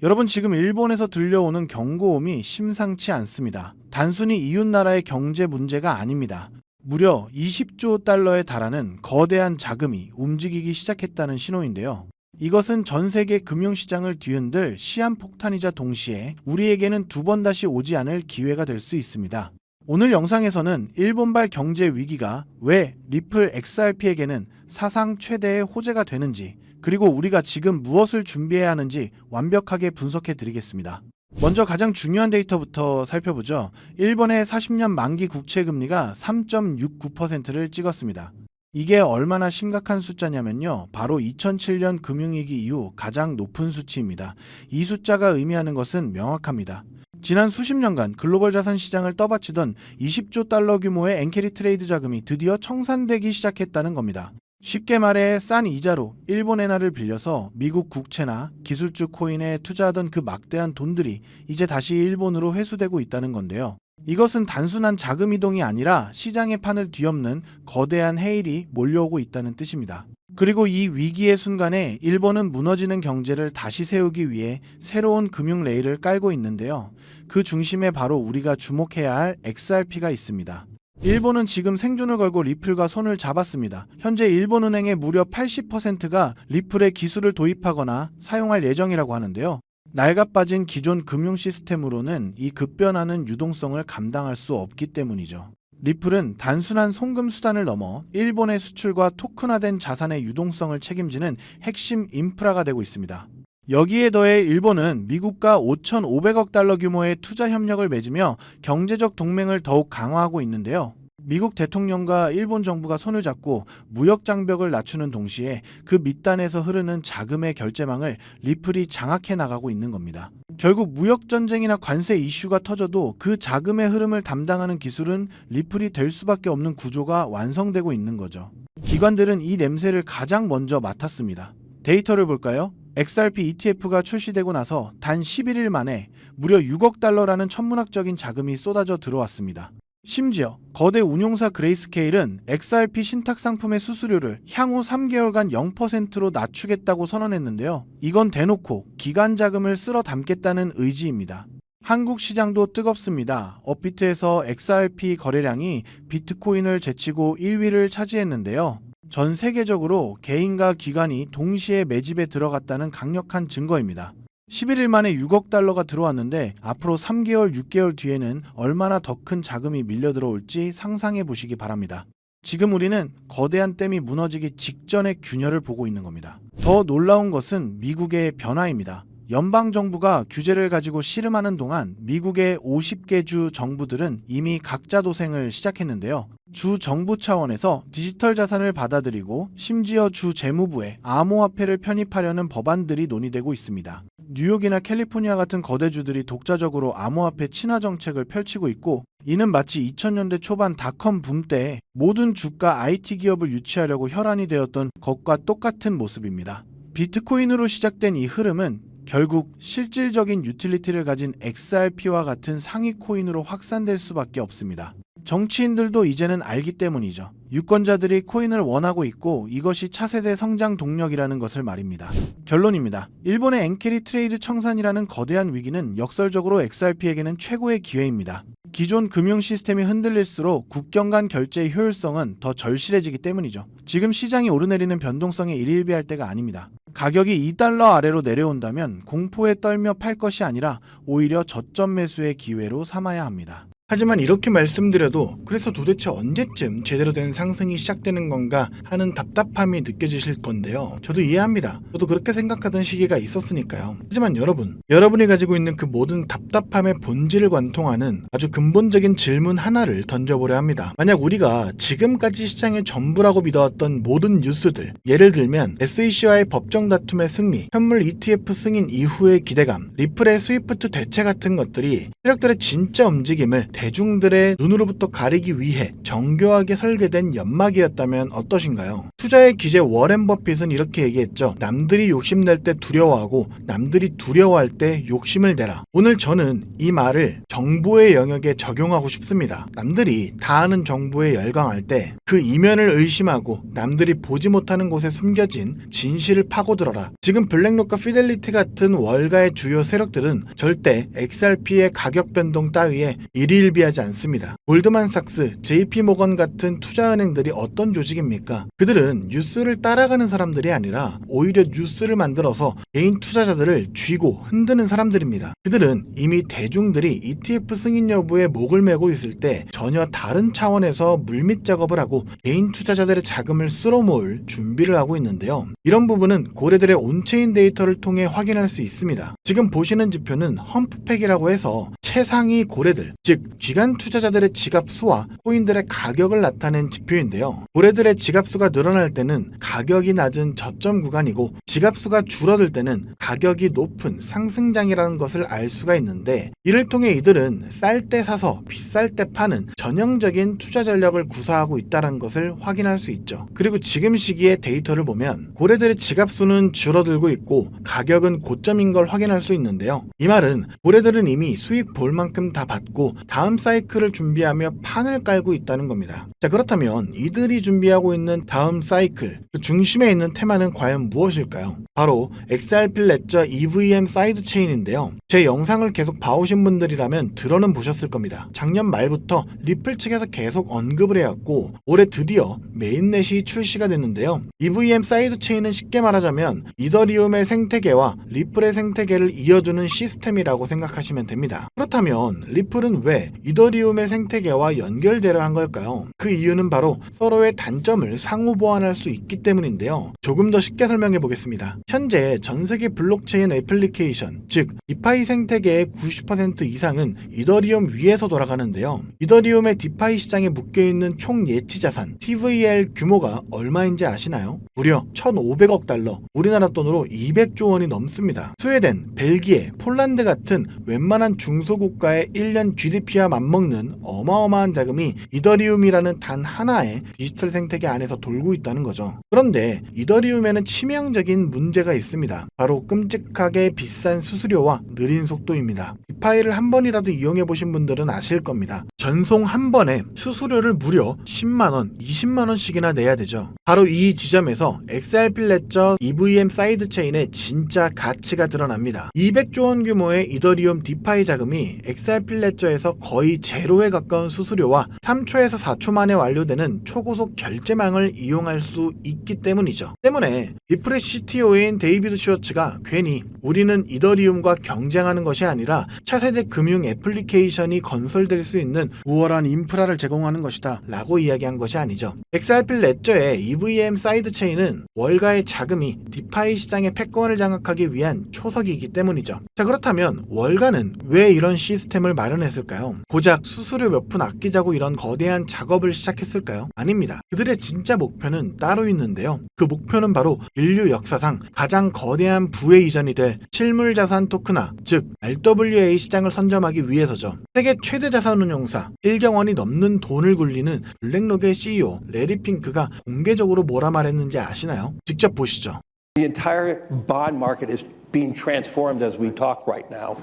여러분, 지금 일본에서 들려오는 경고음이 심상치 않습니다. 단순히 이웃나라의 경제 문제가 아닙니다. 무려 20조 달러에 달하는 거대한 자금이 움직이기 시작했다는 신호인데요. 이것은 전 세계 금융시장을 뒤흔들 시한폭탄이자 동시에 우리에게는 두 번 다시 오지 않을 기회가 될 수 있습니다. 오늘 영상에서는 일본발 경제 위기가 왜 리플 XRP에게는 사상 최대의 호재가 되는지, 그리고 우리가 지금 무엇을 준비해야 하는지 완벽하게 분석해 드리겠습니다. 먼저 가장 중요한 데이터부터 살펴보죠. 일본의 40년 만기 국채 금리가 3.69%를 찍었습니다. 이게 얼마나 심각한 숫자냐면요, 바로 2007년 금융위기 이후 가장 높은 수치입니다. 이 숫자가 의미하는 것은 명확합니다. 지난 수십 년간 글로벌 자산 시장을 떠받치던 20조 달러 규모의 엔캐리 트레이드 자금이 드디어 청산되기 시작했다는 겁니다. 쉽게 말해 싼 이자로 일본 엔화를 빌려서 미국 국채나 기술주 코인에 투자하던 그 막대한 돈들이 이제 다시 일본으로 회수되고 있다는 건데요. 이것은 단순한 자금 이동이 아니라 시장의 판을 뒤엎는 거대한 해일이 몰려오고 있다는 뜻입니다. 그리고 이 위기의 순간에 일본은 무너지는 경제를 다시 세우기 위해 새로운 금융 레일을 깔고 있는데요. 그 중심에 바로 우리가 주목해야 할 XRP가 있습니다. 일본은 지금 생존을 걸고 리플과 손을 잡았습니다. 현재 일본은행의 무려 80%가 리플의 기술을 도입하거나 사용할 예정이라고 하는데요. 낡아빠진 기존 금융 시스템으로는 이 급변하는 유동성을 감당할 수 없기 때문이죠. 리플은 단순한 송금 수단을 넘어 일본의 수출과 토큰화된 자산의 유동성을 책임지는 핵심 인프라가 되고 있습니다. 여기에 더해 일본은 미국과 5,500억 달러 규모의 투자 협력을 맺으며 경제적 동맹을 더욱 강화하고 있는데요. 미국 대통령과 일본 정부가 손을 잡고 무역 장벽을 낮추는 동시에 그 밑단에서 흐르는 자금의 결제망을 리플이 장악해 나가고 있는 겁니다. 결국 무역 전쟁이나 관세 이슈가 터져도 그 자금의 흐름을 담당하는 기술은 리플이 될 수밖에 없는 구조가 완성되고 있는 거죠. 기관들은 이 냄새를 가장 먼저 맡았습니다. 데이터를 볼까요? XRP ETF가 출시되고 나서 단 11일 만에 무려 6억 달러라는 천문학적인 자금이 쏟아져 들어왔습니다. 심지어 거대 운용사 그레이스케일은 XRP 신탁 상품의 수수료를 향후 3개월간 0%로 낮추겠다고 선언했는데요. 이건 대놓고 기관 자금을 쓸어 담겠다는 의지입니다. 한국 시장도 뜨겁습니다. 업비트에서 XRP 거래량이 비트코인을 제치고 1위를 차지했는데요. 전 세계적으로 개인과 기관이 동시에 매집에 들어갔다는 강력한 증거입니다. 11일 만에 6억 달러가 들어왔는데 앞으로 3개월, 6개월 뒤에는 얼마나 더 큰 자금이 밀려 들어올지 상상해 보시기 바랍니다. 지금 우리는 거대한 댐이 무너지기 직전의 균열을 보고 있는 겁니다. 더 놀라운 것은 미국의 변화입니다. 연방정부가 규제를 가지고 씨름하는 동안 미국의 50개 주 정부들은 이미 각자 도생을 시작했는데요. 주 정부 차원에서 디지털 자산을 받아들이고 심지어 주 재무부에 암호화폐를 편입하려는 법안들이 논의되고 있습니다. 뉴욕이나 캘리포니아 같은 거대주들이 독자적으로 암호화폐 친화 정책을 펼치고 있고, 이는 마치 2000년대 초반 닷컴 붐 때 모든 주가 IT 기업을 유치하려고 혈안이 되었던 것과 똑같은 모습입니다. 비트코인으로 시작된 이 흐름은 결국 실질적인 유틸리티를 가진 XRP와 같은 상위 코인으로 확산될 수밖에 없습니다. 정치인들도 이제는 알기 때문이죠. 유권자들이 코인을 원하고 있고 이것이 차세대 성장 동력이라는 것을 말입니다. 결론입니다. 일본의 엔캐리 트레이드 청산이라는 거대한 위기는 역설적으로 XRP에게는 최고의 기회입니다. 기존 금융 시스템이 흔들릴수록 국경 간 결제의 효율성은 더 절실해지기 때문이죠. 지금 시장이 오르내리는 변동성에 일일비할 때가 아닙니다. 가격이 2달러 아래로 내려온다면 공포에 떨며 팔 것이 아니라 오히려 저점 매수의 기회로 삼아야 합니다. 하지만 이렇게 말씀드려도 그래서 도대체 언제쯤 제대로 된 상승이 시작되는 건가 하는 답답함이 느껴지실 건데요. 저도 이해합니다. 저도 그렇게 생각하던 시기가 있었으니까요. 하지만 여러분이 가지고 있는 그 모든 답답함의 본질을 관통하는 아주 근본적인 질문 하나를 던져보려 합니다. 만약 우리가 지금까지 시장의 전부라고 믿어왔던 모든 뉴스들, 예를 들면 SEC와의 법정 다툼의 승리, 현물 ETF 승인 이후의 기대감, 리플의 스위프트 대체 같은 것들이 세력들의 진짜 움직임을 대중들의 눈으로부터 가리기 위해 정교하게 설계된 연막이었다면 어떠신가요? 투자의 기재 워렌 버핏은 이렇게 얘기했죠. 남들이 욕심낼 때 두려워하고 남들이 두려워할 때 욕심을 내라. 오늘 저는 이 말을 정보의 영역에 적용하고 싶습니다. 남들이 다 아는 정보에 열광할 때 그 이면을 의심하고 남들이 보지 못하는 곳에 숨겨진 진실을 파고들어라. 지금 블랙록과 피델리티 같은 월가의 주요 세력들은 절대 XRP의 가격 변동 따위에 일희일비하지 않습니다. 골드만삭스, JP모건 같은 투자은행들이 어떤 조직입니까? 그들은 뉴스를 따라가는 사람들이 아니라 오히려 뉴스를 만들어서 개인 투자자들을 쥐고 흔드는 사람들입니다. 그들은 이미 대중들이 ETF 승인 여부에 목을 메고 있을 때 전혀 다른 차원에서 물밑 작업을 하고 개인 투자자들의 자금을 쓸어모을 준비를 하고 있는데요. 이런 부분은 고래들의 온체인 데이터를 통해 확인할 수 있습니다. 지금 보시는 지표는 험프팩이라고 해서 최상위 고래들, 즉 기관 투자자들의 지갑 수와 코인들의 가격을 나타낸 지표인데요. 고래들의 지갑 수가 늘어날 때는 가격이 낮은 저점 구간이고 지갑 수가 줄어들 때는 가격이 높은 상승장이라는 것을 알 수가 있는데, 이를 통해 이들은 쌀 때 사서 비쌀 때 파는 전형적인 투자 전략을 구사하고 있다는 것을 확인할 수 있죠. 그리고 지금 시기의 데이터를 보면 고래들의 지갑 수는 줄어들고 있고 가격은 고점인 걸 확인할 수 있는데요. 이 말은 고래들은 이미 수익 볼 만큼 다 받고 다음 사이클을 준비하며 판을 깔고 있다는 겁니다. 자, 그렇다면 이들이 준비하고 있는 다음 사이클, 그 중심에 있는 테마는 과연 무엇일까요? 바로 XRP 레저 EVM 사이드 체인인데요. 제 영상을 계속 봐오신 분들이라면 들어는 보셨을 겁니다. 작년 말부터 리플 측에서 계속 언급을 해왔고 올해 드디어 메인넷이 출시가 됐는데요. EVM 사이드 체인은 쉽게 말하자면 이더리움의 생태계와 리플의 생태계를 이어주는 시스템이라고 생각하시면 됩니다. 그렇다면 리플은 왜 이더리움의 생태계와 연결되려 한 걸까요? 그 이유는 바로 서로의 단점을 상호 보완할 수 있기 때문인데요. 조금 더 쉽게 설명해 보겠습니다. 현재 전 세계 블록체인 애플리케이션, 즉 디파이 생태계의 90% 이상은 이더리움 위에서 돌아가는데요. 이더리움의 디파이 시장에 묶여있는 총 예치 자산 TVL 규모가 얼마인지 아시나요? 무려 1,500억 달러, 우리나라 돈으로 200조 원이 넘습니다. 스웨덴, 벨기에, 폴란드 같은 웬만한 중소국가의 1년 GDP와 맞먹는 어마어마한 자금이 이더리움이라는 단 하나의 디지털 생태계 안에서 돌고 있다는 거죠. 그런데 이더리움에는 치명적인 문제가 있습니다. 바로 끔찍하게 비싼 수수료와 느린 속도입니다. 디파이를 한 번이라도 이용해 보신 분들은 아실 겁니다. 전송 한 번에 수수료를 무려 10만원, 20만원씩이나 내야 되죠. 바로 이 지점에서 XRP 레저 EVM 사이드 체인의 진짜 가치가 드러납니다. 200조 원 규모의 이더리움 디파이 자금이 XRP 레저에서 거의 제로에 가까운 수수료와 3초에서 4초 만에 완료되는 초고속 결제망을 이용할 수 있기 때문이죠. 때문에 리플의 CTO인 데이비드 슈워츠가 괜히 우리는 이더리움과 경쟁하는 것이 아니라 차세대 금융 애플리케이션이 건설될 수 있는 우월한 인프라를 제공하는 것이다 라고 이야기한 것이 아니죠. XRP 레저의 EVM 사이드 체인은 월가의 자금이 디파이 시장의 패권을 장악하기 위한 초석이기 때문이죠. 자, 그렇다면 월가는 왜 이런 시스템을 마련했을까요? 고작 수수료 몇 푼 아끼자고 이런 거대한 작업을 시작했을까요? 아닙니다. 그들의 진짜 목표는 따로 있는데요. 그 목표는 바로 인류 역사상 가장 거대한 부의 이전이 될 실물자산 토큰화, 즉 RWA 시장을 선점하기 위해서죠. 세계 최대 자산운용사 1경 원이 넘는 돈을 굴리는 블랙록의 CEO 레리 핑크가 공개적으로 뭐라 말했는지 아시나요? 직접 보시죠. The entire bond market is being transformed as we talk right now.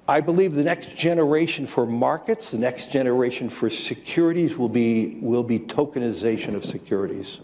I believe the next generation for markets, the next generation for securities will be tokenization of securities.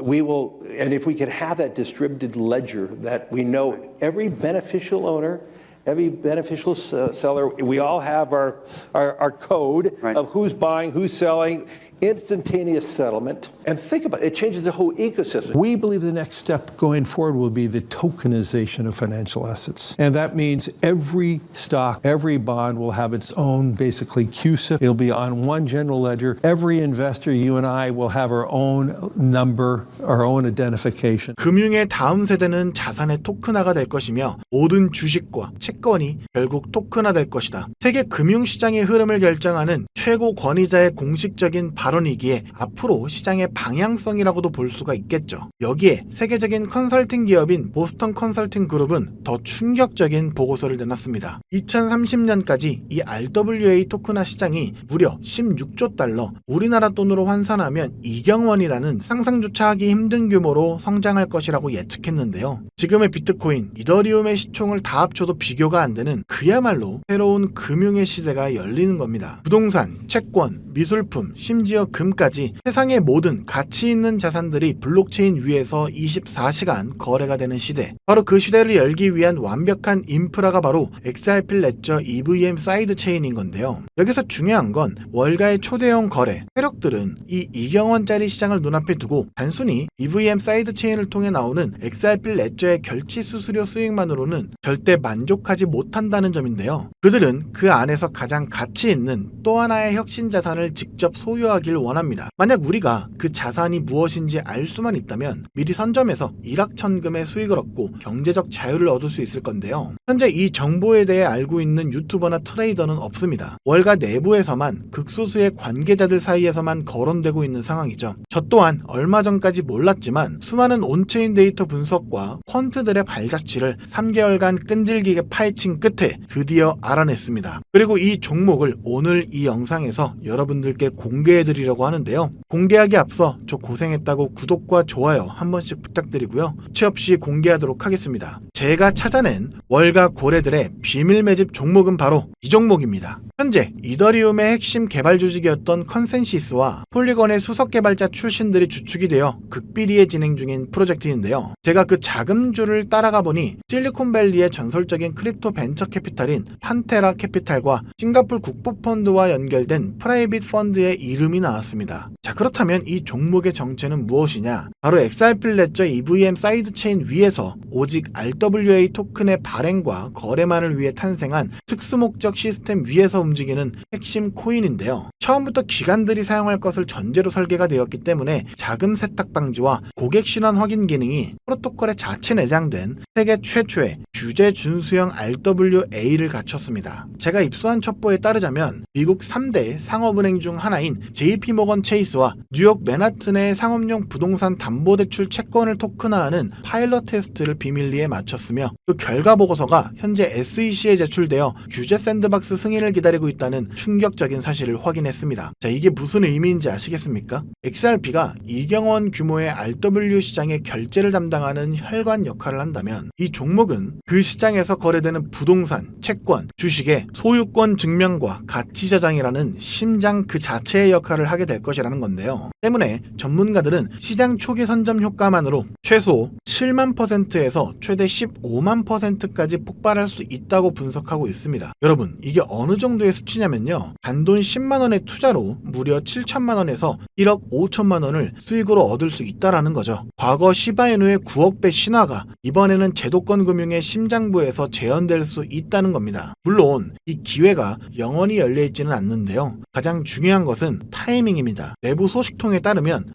We will, and if we could have that distributed ledger that we know every beneficial owner, every beneficial seller, we all have our code of who's buying, who's selling, instantaneous settlement. And think about it, it changes the whole ecosystem. We believe the next step going forward will be the tokenization of financial assets. And that means every stock, every bond will have its own, basically, CUSIP. It'll be on one general ledger. Every investor, you and I, will have our own number, our own identification. 금융의 다음 세대는 자산의 토큰화가 될 것이며 모든 주식과 채권이 결국 토큰화 될 것이다. 세계 금융시장의 흐름을 결정하는 최고 권위자의 공식적인 발언이기에 앞으로 시장의 방향성이라고도 볼 수가 있겠죠. 여기에 세계적인 컨설팅 기업인 보스턴 컨설팅 그룹은 더 충격적인 보고서를 내놨습니다. 2030년까지 이 RWA 토큰화 시장이 무려 16조 달러, 우리나라 돈으로 환산하면 2경 원이라는 상상조차 하기 힘든 규모로 성장할 것이라고 예측했는데요. 지금의 비트코인, 이더리움의 시총을 다 합쳐도 비교가 안 되는 그야말로 새로운 금융의 시대가 열리는 겁니다. 부동산, 채권, 미술품, 심지어 금까지 세상의 모든 가치 있는 자산들이 블록체인 위에서 24시간 거래가 되는 시대. 바로 그 시대를 열기 위한 완벽한 인프라가 바로 XRP 레저 EVM 사이드 체인인 건데요. 여기서 중요한 건 월가의 초대형 거래, 세력들은 이 2경원짜리 시장을 눈앞에 두고 단순히 EVM 사이드 체인을 통해 나오는 XRP 레저의 결제 수수료 수익만으로는 절대 만족하지 못한다는 점인데요. 그들은 그 안에서 가장 가치 있는 또 하나의 혁신 자산을 직접 소유하길 원합니다. 만약 우리가 그 자산이 무엇인지 알 수만 있다면 미리 선점해서 일확천금의 수익을 얻고 경제적 자유를 얻을 수 있을 건데요. 현재 이 정보에 대해 알고 있는 유튜버나 트레이더는 없습니다. 월가 내부에서만 극소수의 관계자들 사이에서만 거론되고 있는 상황이죠. 저 또한 얼마 전까지 몰랐지만 수많은 온체인 데이터 분석과 퀀트들의 발자취를 3개월간 끈질기게 파헤친 끝에 드디어 알아냈습니다. 그리고 이 종목을 오늘 이 영상에서 여러분들께 공개해드리려고 하는데요. 공개하기 앞서 저 고생했다고 구독과 좋아요 한 번씩 부탁드리고요. 후체 없이 공개하도록 하겠습니다. 제가 찾아낸 월가 고래들의 비밀 매집 종목은 바로 이 종목입니다. 현재 이더리움의 핵심 개발 조직이었던 컨센시스와 폴리건의 수석 개발자 출신들이 주축이 되어 극비리에 진행 중인 프로젝트인데요. 제가 그 자금줄을 따라가 보니 실리콘밸리의 전설적인 크립토 벤처 캐피탈인 판테라 캐피탈과 싱가폴 국부펀드와 연결된 프라이빗 펀드의 이름이 나왔습니다. 자, 그렇다면 이 종목의 정체는 무엇이냐? 바로 XRP 레저 EVM 사이드 체인 위에서 오직 RWA 토큰의 발행과 거래만을 위해 탄생한 특수목적 시스템 위에서 움직이는 핵심 코인인데요. 처음부터 기관들이 사용할 것을 전제로 설계가 되었기 때문에 자금 세탁 방지와 고객 신원 확인 기능이 프로토콜에 자체 내장된 세계 최초의 규제 준수형 RWA를 갖췄습니다. 제가 입수한 첩보에 따르자면 미국 3대 상업은행 중 하나인 JP모건 체이스와 뉴욕 맨하튼의 상업용 부동산 담보대출 채권을 토큰화하는 파일럿 테스트를 비밀리에 마쳤으며 그 결과 보고서가 현재 SEC에 제출되어 규제 샌드박스 승인을 기다리고 있다는 충격적인 사실을 확인했습니다. 자, 이게 무슨 의미인지 아시겠습니까? XRP가 2경원 규모의 RW 시장의 결제를 담당하는 혈관 역할을 한다면 이 종목은 그 시장에서 거래되는 부동산, 채권, 주식의 소유권 증명과 가치 저장이라는 심장 그 자체의 역할을 하게 될 것이라는 건데요. 때문에 전문가들은 시장 초기 선점 효과만으로 최소 7만 %에서 최대 15만 %까지 폭발할 수 있다고 분석하고 있습니다. 여러분, 이게 어느 정도의 수치냐면요. 단돈 10만 원의 투자로 무려 7천만 원에서 1억 5천만 원을 수익으로 얻을 수 있다라는 거죠. 과거 시바이누의 9억 배 신화가 이번에는 제도권 금융의 심장부에서 재현될 수 있다는 겁니다. 물론 이 기회가 영원히 열려있지는 않는데요. 가장 중요한 것은 타이밍입니다. 내부 소식통에 따르면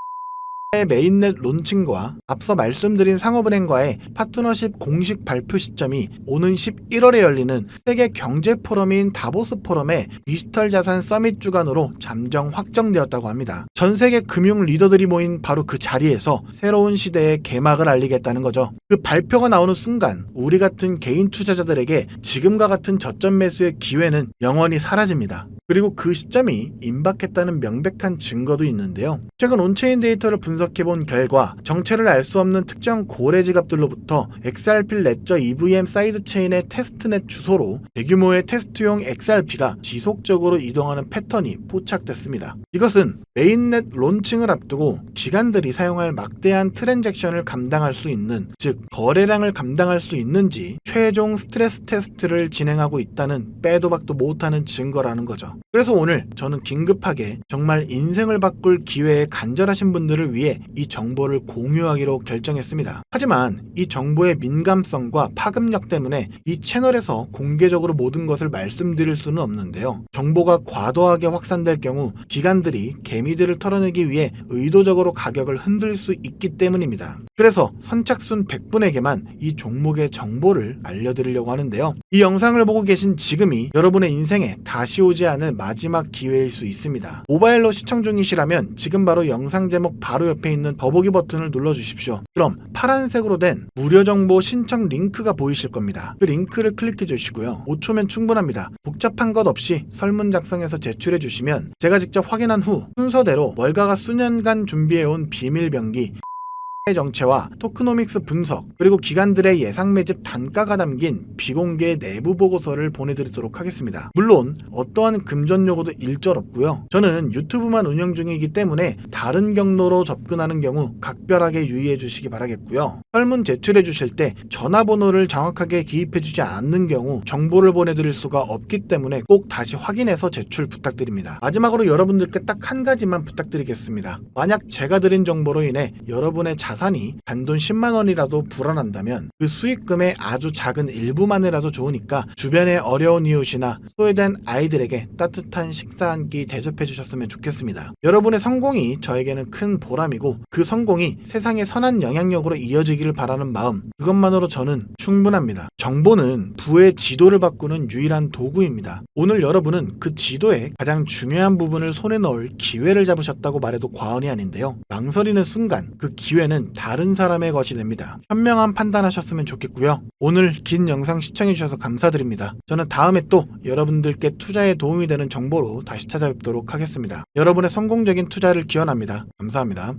메인넷 론칭과 앞서 말씀드린 상업은행과의 파트너십 공식 발표 시점이 오는 11월에 열리는 세계 경제 포럼인 다보스 포럼의 디지털 자산 서밋 주간으로 잠정 확정되었다고 합니다. 전 세계 금융 리더들이 모인 바로 그 자리에서 새로운 시대의 개막을 알리겠다는 거죠. 그 발표가 나오는 순간 우리 같은 개인 투자자들에게 지금과 같은 저점 매수의 기회는 영원히 사라집니다. 그리고 그 시점이 임박했다는 명백한 증거도 있는데요. 최근 온체인 데이터를 분석해본 결과 정체를 알 수 없는 특정 고래 지갑들로부터 XRP 레저 EVM 사이드 체인의 테스트넷 주소로 대규모의 테스트용 XRP가 지속적으로 이동하는 패턴이 포착됐습니다. 이것은 메인넷 론칭을 앞두고 기관들이 사용할 막대한 트랜잭션을 감당할 수 있는, 즉 거래량을 감당할 수 있는지 최종 스트레스 테스트를 진행하고 있다는 빼도 박도 못하는 증거라는 거죠. 그래서 오늘 저는 긴급하게 정말 인생을 바꿀 기회에 간절하신 분들을 위해 이 정보를 공유하기로 결정했습니다. 하지만 이 정보의 민감성과 파급력 때문에 이 채널에서 공개적으로 모든 것을 말씀드릴 수는 없는데요. 정보가 과도하게 확산될 경우 기관들이 개미들을 털어내기 위해 의도적으로 가격을 흔들 수 있기 때문입니다. 그래서 선착순 100분에게만 이 종목의 정보를 알려드리려고 하는데요. 이 영상을 보고 계신 지금이 여러분의 인생에 다시 오지 않을 여러분의 마지막 기회일 수 있습니다. 모바일로 시청 중이시라면 지금 바로 영상 제목 바로 옆에 있는 더보기 버튼을 눌러주십시오. 그럼 파란색으로 된 무료 정보 신청 링크가 보이실 겁니다. 그 링크를 클릭해 주시고요. 5초면 충분합니다. 복잡한 것 없이 설문 작성해서 제출해 주시면 제가 직접 확인한 후 순서대로 월가가 수년간 준비해온 비밀병기 정체와 토크노믹스 분석, 그리고 기관들의 예상 매집 단가가 담긴 비공개 내부 보고서를 보내드리도록 하겠습니다. 물론 어떠한 금전 요구도 일절 없고요. 저는 유튜브만 운영 중이기 때문에 다른 경로로 접근하는 경우 각별하게 유의해 주시기 바라겠고요. 설문 제출해 주실 때 전화번호를 정확하게 기입해 주지 않는 경우 정보를 보내드릴 수가 없기 때문에 꼭 다시 확인해서 제출 부탁드립니다. 마지막으로 여러분들께 딱 한 가지만 부탁드리겠습니다. 만약 제가 드린 정보로 인해 여러분의 자산이 단돈 10만 원이라도 불어난다면 그 수익금의 아주 작은 일부만이라도 좋으니까 주변의 어려운 이웃이나 소외된 아이들에게 따뜻한 식사 한 끼 대접해 주셨으면 좋겠습니다. 여러분의 성공이 저에게는 큰 보람이고 그 성공이 세상의 선한 영향력으로 이어지기를 바라는 마음, 그것만으로 저는 충분합니다. 정보는 부의 지도를 바꾸는 유일한 도구입니다. 오늘 여러분은 그 지도의 가장 중요한 부분을 손에 넣을 기회를 잡으셨다고 말해도 과언이 아닌데요. 망설이는 순간 그 기회는 다른 사람의 것이 됩니다. 현명한 판단하셨으면 좋겠고요. 오늘 긴 영상 시청해주셔서 감사드립니다. 저는 다음에 또 여러분들께 투자에 도움이 되는 정보로 다시 찾아뵙도록 하겠습니다. 여러분의 성공적인 투자를 기원합니다. 감사합니다.